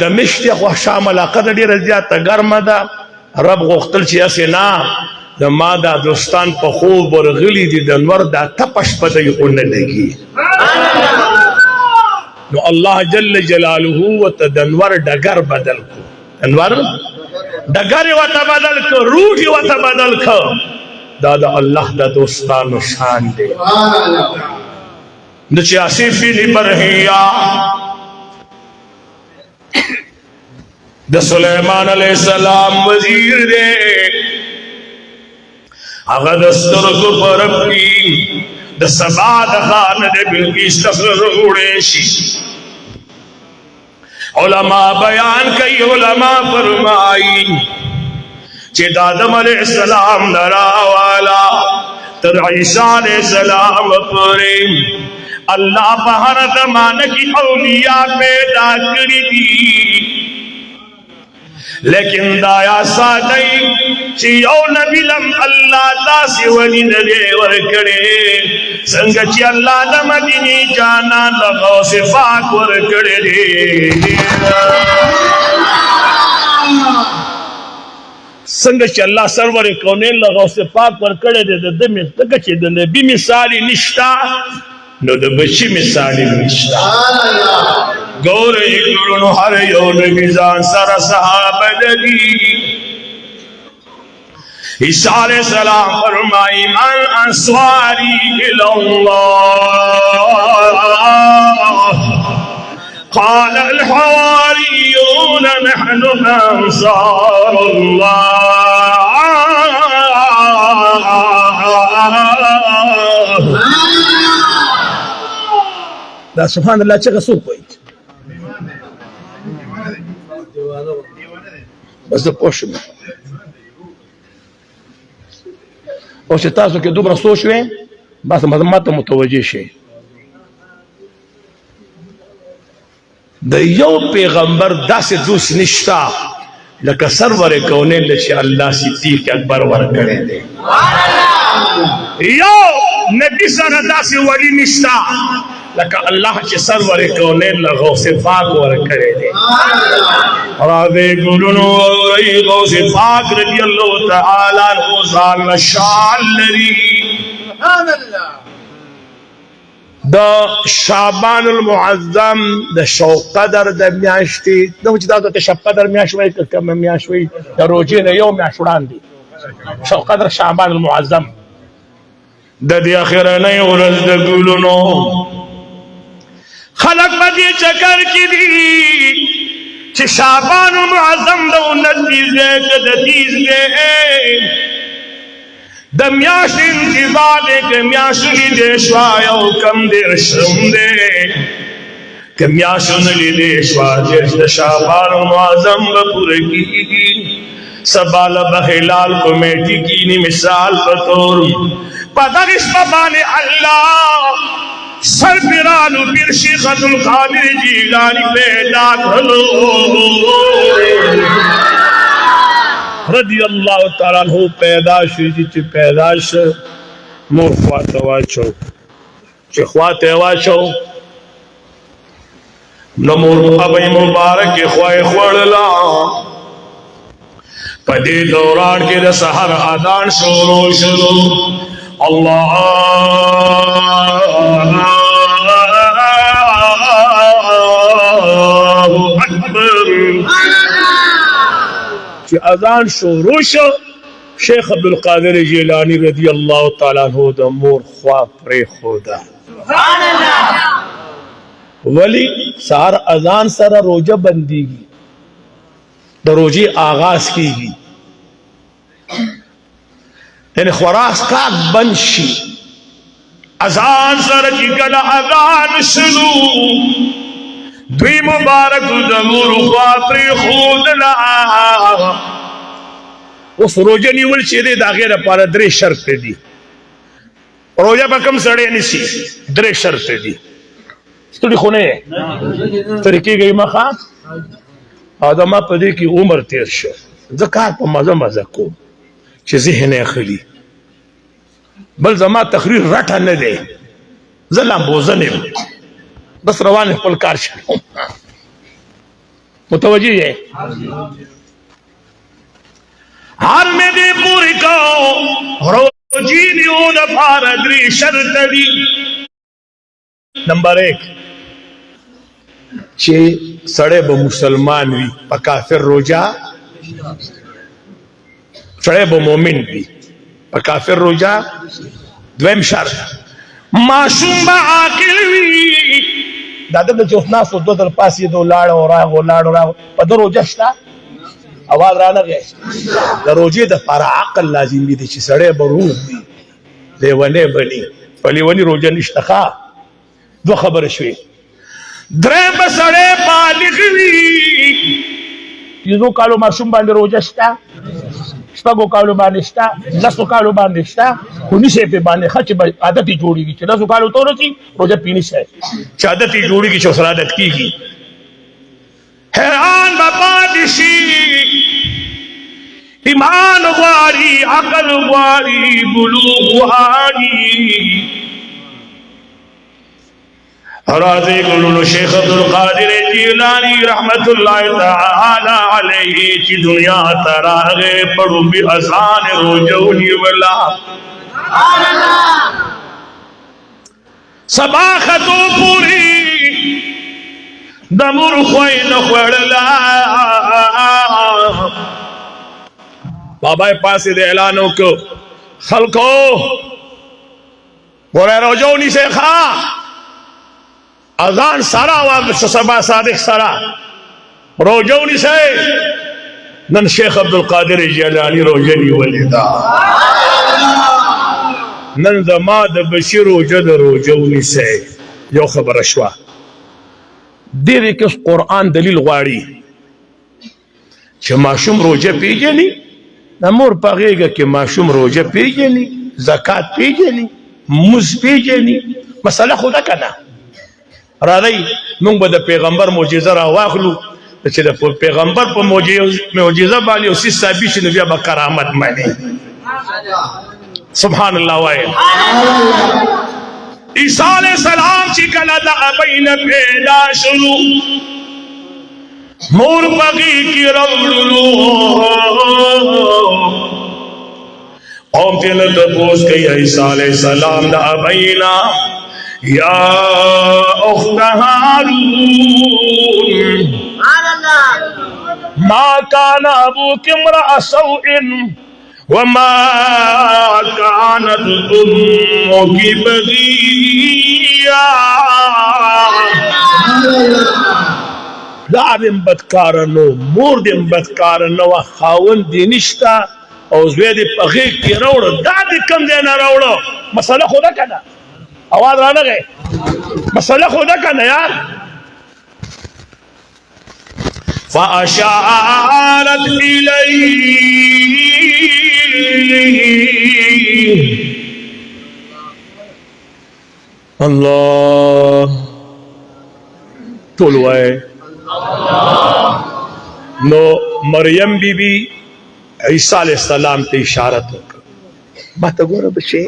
دمشق خو شامل قدر ډیره زیاته ګرمه ده رب غختل چې اسنا د ما دا دوستان په خوب ورغلی دي د انور دا تپش پته یو نه لګي نو الله جل جلاله وتدنور ډګر بدل کو انور ډګر وته بدل کو روح وته بدل کو دا د الله د دوستانو شان دی د چې اسیف بن برهیا د سلیمان علیہ السلام وزیر دے هغه د سترګو پرب کی د سبا د خان د بلقیس تفسیر وړې شي علماء بیان کوي علماء فرمایي چې د آدم علیہ السلام درا والا تر عیسی علیہ السلام پورې اللہ په هر زمانه کې اولیاء پیدا کړی دي لیکن دایا سادئی چې یو نبی لم الله تاسو ونی نه ورکړي څنګه چې الله د مدینه جانا لغو صفات ورکړي څنګه چې الله سرور کونین لغو صفات ورکړي د دمه څنګه چې د نبی مثال نشتا نو د بچی مثال نشتا گورے گرونو ہر یو نبی زان سر صحابہ دگی عیسیٰ علیہ السلام فرمائی من انصاری الاللہ قال الحواریون نحن انصار اللہ دا سبحان اللہ چگہ سوک ہوئی بس د پوښتنه او چې تاسو کې دومره سوچ وې بس ماته متوجه شئ د یو پیغمبر داسې دوست نشتا لکه سرور کونین چې الله صدیق اکبر ورکړی دی یو نبی سره داسې ولی نشتا لکه الله چې سرور کونین له غوث پاک ورکړی دی راوی ګلونو ای غوث پاک رضی الله تعالی عنہ ځان شان لري سبحان الله د شعبان المعظم د شوق قدر د میاشتې نو چې دا د شب قدر میاشت وای کوم میاشت وای د روزې نه یو میاشت وړاندې شوق قدر شعبان المعظم د دې اخرنۍ ورځ د ګلونو خلق بدی چکر کی دی چې شعبان المعظم د 29 د 30 د میاش انتظار د میاش دې شوای او کم دې شوم دې ک میاش نلې دې شوای د شعبان المعظم پوره کیږي سبال بهلال کمیټی کی نی مثال پتور پدغش باندې الله سرپرانو پیر شیخ عبدالقادر جیلانی پیدا کھلو رضی اللہ تعالیٰ عنہ پیداش جی چی پیداش مور خوات واچو چی خوات واچو نمور ابی مبارک خواہ خوڑلا پدی دوران کی دا سحر آدان شروع اللہ چې اذان شروع شو شیخ عبدالقادر جیلانی رضی الله تعالی عنہ د مور خوا پرې خودا سبحان الله ولی سار اذان سره روزه بنديږي د روزي آغاز کیږي یعنی خوراک کاک بند شي اذان سره چې کله اذان شروع دوی مبارک د مور خوا پرې خودا اوس روزه نیول چې دی د هغې لپاره 3 شرط دي روزه به کوم سړی نیسي 3 شرط دي ستړي خو نه یې ستړي کېږئ مخه او زما په دې کې عمر تېر شو زه کار په مزه کوم چې ذهن یې خلي بل زما تقریر رټه نه دی زه لامبوزه نه یم بس روان خپل کار شم متوجه یې حال میں دے پوری کو روزی نیو دفار 3 شرط دی نمبر 1 چې سړی به مسلمان وي په کافر روزه سړی به مؤمن وي په کافر روزه دویم شرط معصوم به عاقل وي دا د چوتناسو دو در پاسې دو لاړو راغو په دو روزه شته اواز را لګي د روزې د پر عقل لازمي دي چې سړی به روح وي لیونی بني په لیوني روزه نشته ښه دوه خبره شوې درېم به سړی بالغ وي 15 کالو ماشوم باندې روزه شته 6 کالو باندې شته 10 کالو باندې شته خو نشي په باندې ښه چې عادت یې جوړېږي چې 10 کالو ته ورسي روزه پینی شي چې عادت یې جوړېږي چې اوس عادت کېږي حیران به پاتې شي ایمان غواړي عقل غواړي بلوغ غواړي راځي ګلونو شیخ عبدالقادر جیلانی رحمت الله تعالی علیه چې دنیا ته راغی پړو به اذان روزه ونیولا سبحان الله صبا خطو پوری د مور خوای نه خوړلا بابا پاسې د اعلان وکړو خلکو ګوره روزه ونیسئ ښه اذان سره او سبا صادق سره روزه ونیسئ نن شیخ عبدالقادر جیلانی روزه نیولې ده نن زما د بشیر روزه د روزه ونیسئ یو خبره شوه دې کې قرآن دلیل غواړي چې ماشوم روزه پیژني د مور په غېږه کې ماشوم روزه پیژني زکات پیژني مونځ پیژني مسله خو ده که نه راځئ موږ به د پیغمبر معجزه راواخلو چې د پیغمبر په معجزه باندې یو څیز ثابت شي نو بیا به کرامت مني سبحان الله وایه عیسی علیہ السلام چې کله د ابین پیدا شروع مور پغی کی روڑلو قوم تینا تپوس کئی عیسیٰ علیہ السلام دا ابینا یا اخت هارون ما کان ابوک امرأ سوء وما كانت امك بغيا پلار دې بدکار نو مور دې بدکار نو خاوند دې نشته او زوی دې په غېږ کې راوړه دا دې کوم ځای نه راوړه مسله خو ده که نه اواز رانغی مسله خو ده که نه یار فاشارت الیه الله ټول وایي نو مریم بی بی عیسیٰ علیہ السلام ته اشارت وکړه ما ته ګوره بچې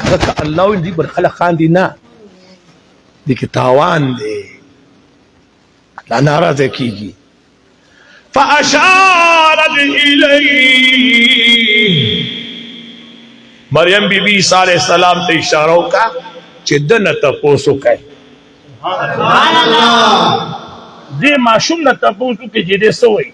هغه که الله ویل دي بل خلک خاندي نه دې کې تاوان دی الله ناراضه کېږي فاشارت الیه مریم بی بی عیسیٰ علیہ السلام ته اشاره وکړه چې ده نه تپوس وکړئ سبحان الله دې ماشوم نه تپوس وکړي چې دې څه وایي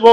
2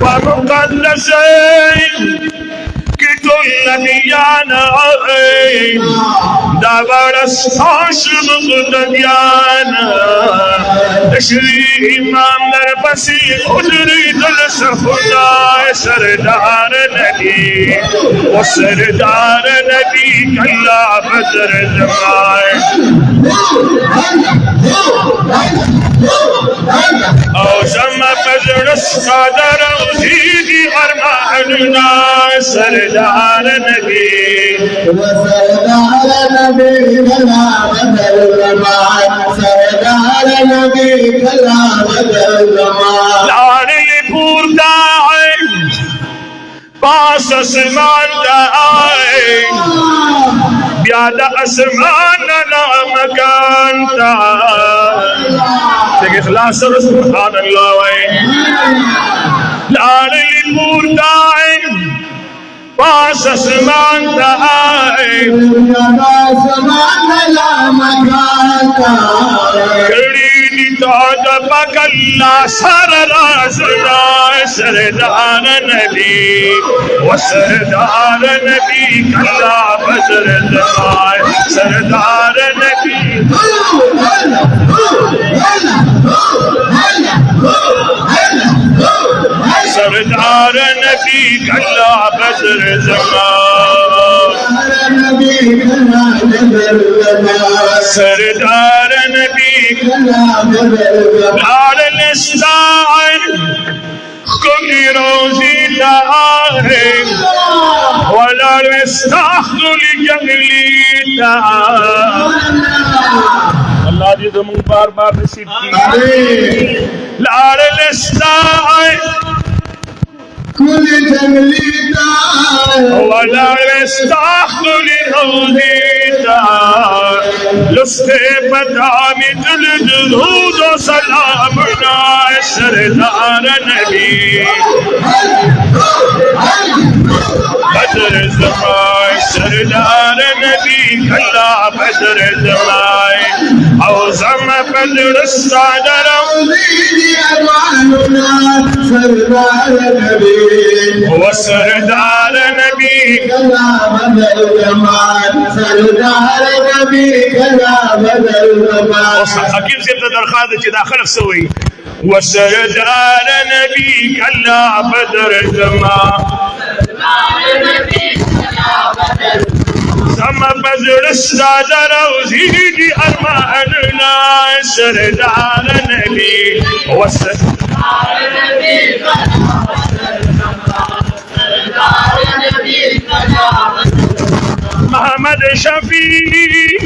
ومقدسين كل ديانا دابر استاشم ديانا تشري امام نربسي حجري دل سخدا سردار نبي وسردار نبي كلا بدر زمان او شما بدر الصدر وزيدي ارماننا سردار نبي وسردار نبي كلا بدر زمان سردار نبي كلا بدر زمان لاني پور داعي باس اسمان داعي بیاد اسمان نا مکان تا دیکھ اخلاص اور سبحان اللہ وے لاني پور داعي باس اسمان داعي کڑی تاج بکلا سر رازنا سردار نبی وسردار نبی کلا بدر زمان سردار نبی سردار نبی کلا بدر زمان سردار نبی لال الاسلام كل روزي داعي ولا نستحضر لجملي اللہ جی زمان بار بار نصیب کی لال الاسلام كل جملي ولا نستحضر لروزي لست بدعم الجهود وسلامنا سردار نبي بدر الزمان سردار نبي كلا بدر الزمان أوزم بدر الصدر وزيدي أرماننا سردار نبي وسردار نبي كلا بدر زمان سردار نبي كلا بدر زمان حكيم سيد درخاذ كذا خلف سوي وسردار نبي كلا بدر زمان سما بدر الصدر وزيدي أرماننا سردار نبي وسردار نبي محمد شفيع